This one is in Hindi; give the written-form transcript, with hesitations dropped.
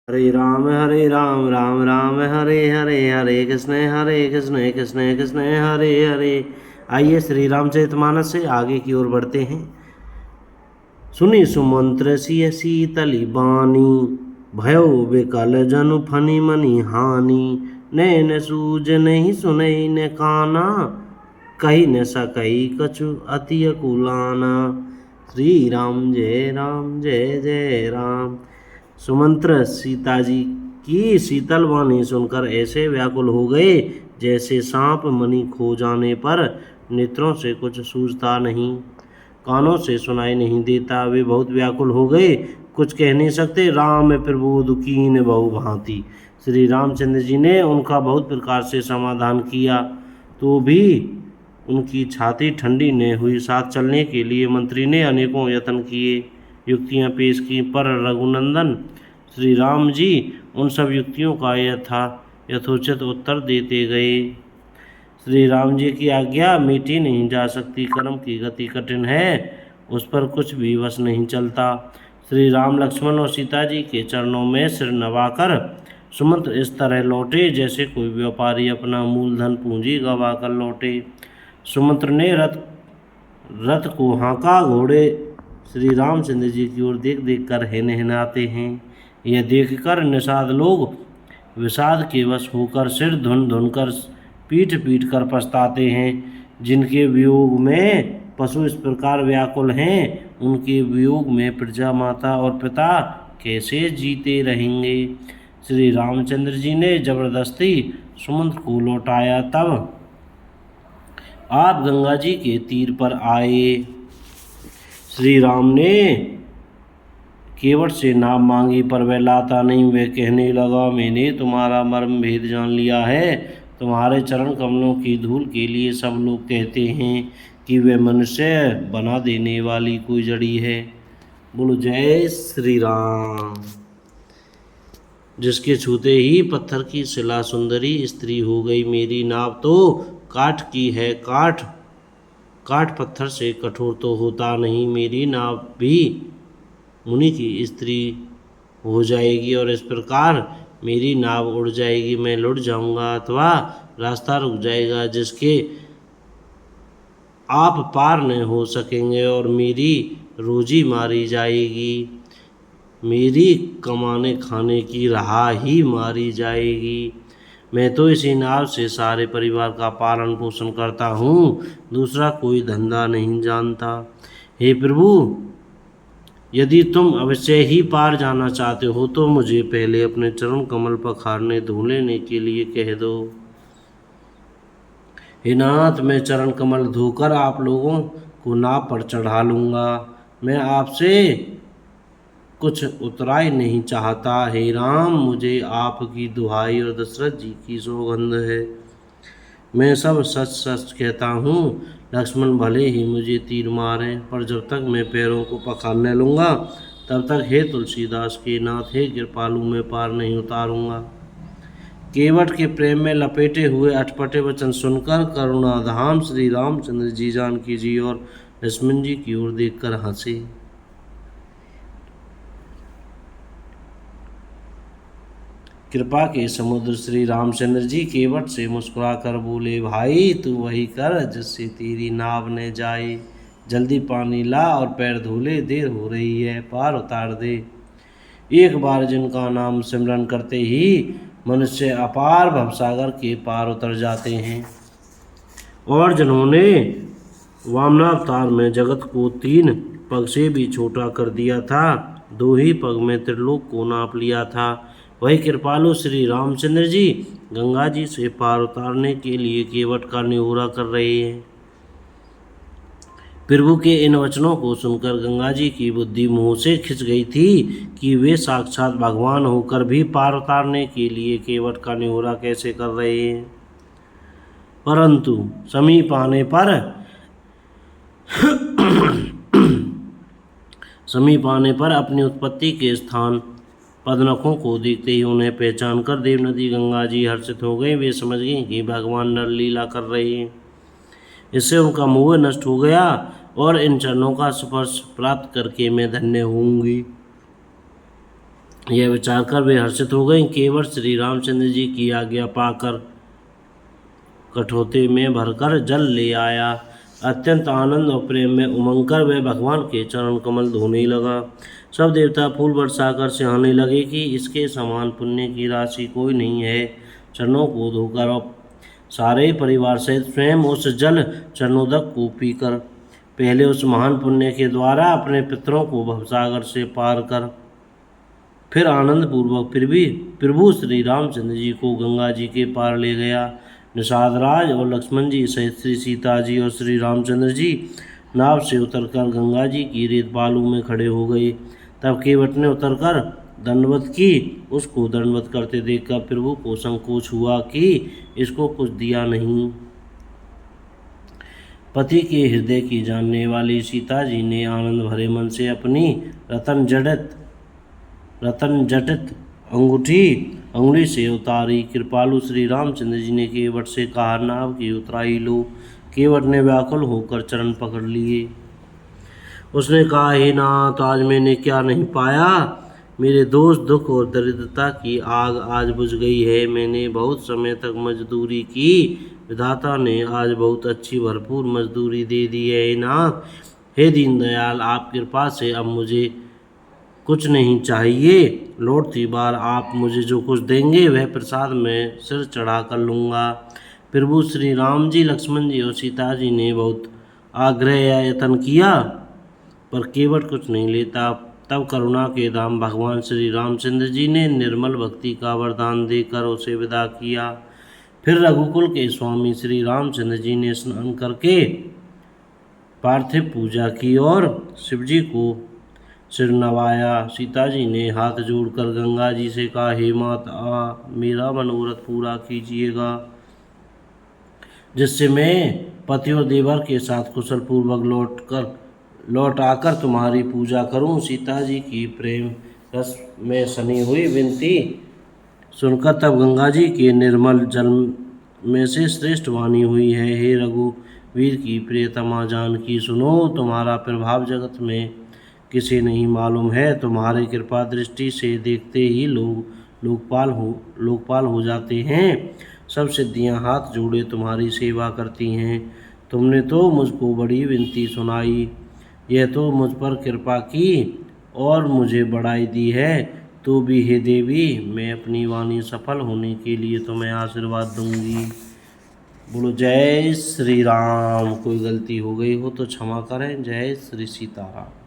हरे राम राम राम हरे हरे, हरे कृष्ण कृष्ण कृष्ण हरे हरे। आइए श्री रामचरितमानस से आगे की ओर बढ़ते हैं। सुनी सुमंत्र सिय शीतली बानी, भयो विकल जनु फनी मनी हानि। नैन सूज नहीं सुनई न काना, कही न सकई कछु अति अकुलाना। श्री राम जय जय राम। सुमंत्र सीता जी की शीतल वाणी सुनकर ऐसे व्याकुल हो गए जैसे सांप मणि खो जाने पर नेत्रों से कुछ सूझता नहीं, कानों से सुनाई नहीं देता। वे बहुत व्याकुल हो गए, कुछ कह नहीं सकते। राम प्रबोध कीन बहु भांति। श्री रामचंद्र जी ने उनका बहुत प्रकार से समाधान किया तो भी उनकी छाती ठंडी न हुई। साथ चलने के लिए मंत्री ने अनेकों यत्न किए, युक्तियां पेश की, पर रघुनंदन श्री राम जी उन सब युक्तियों का यथोचित उत्तर देते गए। श्री राम जी की आज्ञा मीठी नहीं जा सकती, कर्म की गति कठिन है, उस पर कुछ भी वश नहीं चलता। श्री राम लक्ष्मण और सीता जी के चरणों में सिर नवाकर सुमंत्र इस तरह लौटे जैसे कोई व्यापारी अपना मूलधन पूंजी गवा कर लौटे। सुमंत्र ने रथ को हाँका, घोड़े श्री रामचंद्र जी की ओर देख देख कर हिनहिनाते हैं। यह देखकर निषाद लोग विषाद के वश होकर सिर धुन धुन कर पीट पीट कर पछताते हैं। जिनके वियोग में पशु इस प्रकार व्याकुल हैं, उनके वियोग में प्रजा माता और पिता कैसे जीते रहेंगे। श्री रामचंद्र जी ने जबरदस्ती सुमंत्र को लौटाया। तब आप गंगा जी के तीर पर आए। श्री राम ने केवट से नाव मांगी, पर वह लाता नहीं। वह कहने लगा, मैंने तुम्हारा मर्म भेद जान लिया है। तुम्हारे चरण कमलों की धूल के लिए सब लोग कहते हैं कि वह मनुष्य बना देने वाली कोई जड़ी है। बोलो जय श्री राम। जिसके छूते ही पत्थर की शिला सुंदरी स्त्री हो गई। मेरी नाव तो काठ की है, काठ पत्थर से कठोर तो होता नहीं। मेरी नाव भी मुनि की स्त्री हो जाएगी और इस प्रकार मेरी नाव उड़ जाएगी। मैं लुढ़ जाऊंगा अथवा रास्ता रुक जाएगा, जिसके आप पार न हो सकेंगे और मेरी रोजी मारी जाएगी। मेरी कमाने खाने की राह ही मारी जाएगी। मैं तो इसी नाव से सारे परिवार का पालन पोषण करता हूँ, दूसरा कोई धंधा नहीं जानता। हे प्रभु, यदि तुम अवश्य ही पार जाना चाहते हो तो मुझे पहले अपने चरण कमल पखारने धो लेने के लिए कह दो। हे नाथ, मैं चरण कमल धोकर आप लोगों को नाव पर चढ़ा लूँगा। मैं आपसे कुछ उतराई नहीं चाहता। हे राम, मुझे आपकी दुहाई और दशरथ जी की सौगंध है, मैं सब सच सच कहता हूँ। लक्ष्मण भले ही मुझे तीर मारें, पर जब तक मैं पैरों को पखार न लूँगा तब तक हे तुलसीदास के नाथ, हे कृपालु, मैं पार नहीं उतारूँगा। केवट के प्रेम में लपेटे हुए अटपटे वचन सुनकर करुणाधाम श्री रामचंद्र जी जानकी जी और लक्ष्मण जी की ओर देखकर हंसे। कृपा के समुद्र श्री रामचंद्र जी केवट से मुस्कुराकर बोले, भाई तू वही कर जिससे तेरी नाव न जाए। जल्दी पानी ला और पैर धो ले, देर हो रही है, पार उतार दे। एक बार जिनका नाम सिमरन करते ही मनुष्य अपार भवसागर के पार उतर जाते हैं, और जिन्होंने वामनावतार में जगत को 3 पग से भी छोटा कर दिया था, 2 ही पग में त्रिलोक को नाप लिया था, वही कृपालु श्री रामचंद्र जी गंगा जी से पार उतारने के लिए केवट का निहोरा कर रहे हैं। प्रभु के इन वचनों को सुनकर गंगा जी की बुद्धि मुंह से खिंच गई थी कि वे साक्षात भगवान होकर भी पार उतारने के लिए केवट का निहोरा कैसे कर रहे हैं। परंतु समीप आने पर अपनी उत्पत्ति के स्थान पदनखों को देखते ही उन्हें पहचान कर देवनदी गंगा जी हर्षित हो गई। वे समझ गई कि भगवान नर लीला कर रहे हैं। इससे उनका मोह नष्ट हो गया और इन चरणों का स्पर्श प्राप्त करके मैं धन्य होंगी। यह विचार कर वे हर्षित हो गईं। केवट श्री रामचंद्र जी की आज्ञा पाकर कठोते में भरकर जल ले आया। अत्यंत आनंद और प्रेम में उमंग कर वह भगवान के चरण कमल धोने लगा। सब देवता फूल बरसाकर सिहाने लगे कि इसके समान पुण्य की राशि कोई नहीं है। चरणों को धोकर और सारे परिवार सहित स्वयं उस जल चरणोदक को पीकर पहले उस महान पुण्य के द्वारा अपने पितरों को भवसागर से पार कर फिर आनंद पूर्वक प्रभु श्री रामचंद्र जी को गंगा जी के पार ले गया। निषाद राज और लक्ष्मण जी सहित श्री सीता जी और श्री रामचंद्र जी नाव से उतरकर गंगा जी की रेत बालू में खड़े हो गए। तब केवट ने उतरकर दंडवत की। उसको दंडवत करते देखकर प्रभु को संकोच हुआ कि इसको कुछ दिया नहीं। पति के हृदय की जानने वाली सीता जी ने आनंद भरे मन से अपनी रतन जटित अंगुली से उतारी। कृपालु श्री रामचंद्र जी ने केवट से कहा, नाव की उतराई लो। केवट ने व्याकुल होकर चरण पकड़ लिए। उसने कहा, हे नाथ, आज मैंने क्या नहीं पाया। मेरे दोष दुख और दरिद्रता की आग आज बुझ गई है। मैंने बहुत समय तक मजदूरी की, विधाता ने आज बहुत अच्छी भरपूर मजदूरी दे दी है। हे नाथ, हे दीनदयाल, आप कृपा से अब मुझे कुछ नहीं चाहिए। लौटती बार आप मुझे जो कुछ देंगे वह प्रसाद में सिर चढ़ा कर लूँगा। प्रभु श्री राम जी, लक्ष्मण जी और सीता जी ने बहुत आग्रह या यत्न किया पर केवट कुछ नहीं लेता। तब करुणा के धाम भगवान श्री रामचंद्र जी ने निर्मल भक्ति का वरदान देकर उसे विदा किया। फिर रघुकुल के स्वामी श्री रामचंद्र जी ने स्नान करके पार्थिव पूजा की और शिवजी को सिर नवाया। सीता जी ने हाथ जोड़कर गंगा जी से कहा, हे माता, मेरा मनोरथ पूरा कीजिएगा, जिससे मैं पति और देवर के साथ कुशल पूर्वक लौट आकर तुम्हारी पूजा करूं। सीता जी की प्रेम रस में सनी हुई विनती सुनकर तब गंगा जी के निर्मल जल में से श्रेष्ठ वाणी हुई है, हे रघुवीर की प्रियतमा जानकी, सुनो, तुम्हारा प्रभाव जगत में किसे नहीं मालूम है। तुम्हारे कृपा दृष्टि से देखते ही लोकपाल हो जाते हैं। सब सिद्धियां हाथ जोड़े तुम्हारी सेवा करती हैं। तुमने तो मुझको बड़ी विनती सुनाई, यह तो मुझ पर कृपा की और मुझे बढ़ाई दी है। तो भी हे देवी, मैं अपनी वाणी सफल होने के लिए तुम्हें आशीर्वाद दूंगी। बोलो जय श्री राम। कोई गलती हो गई हो तो क्षमा करें। जय श्री सीताराम।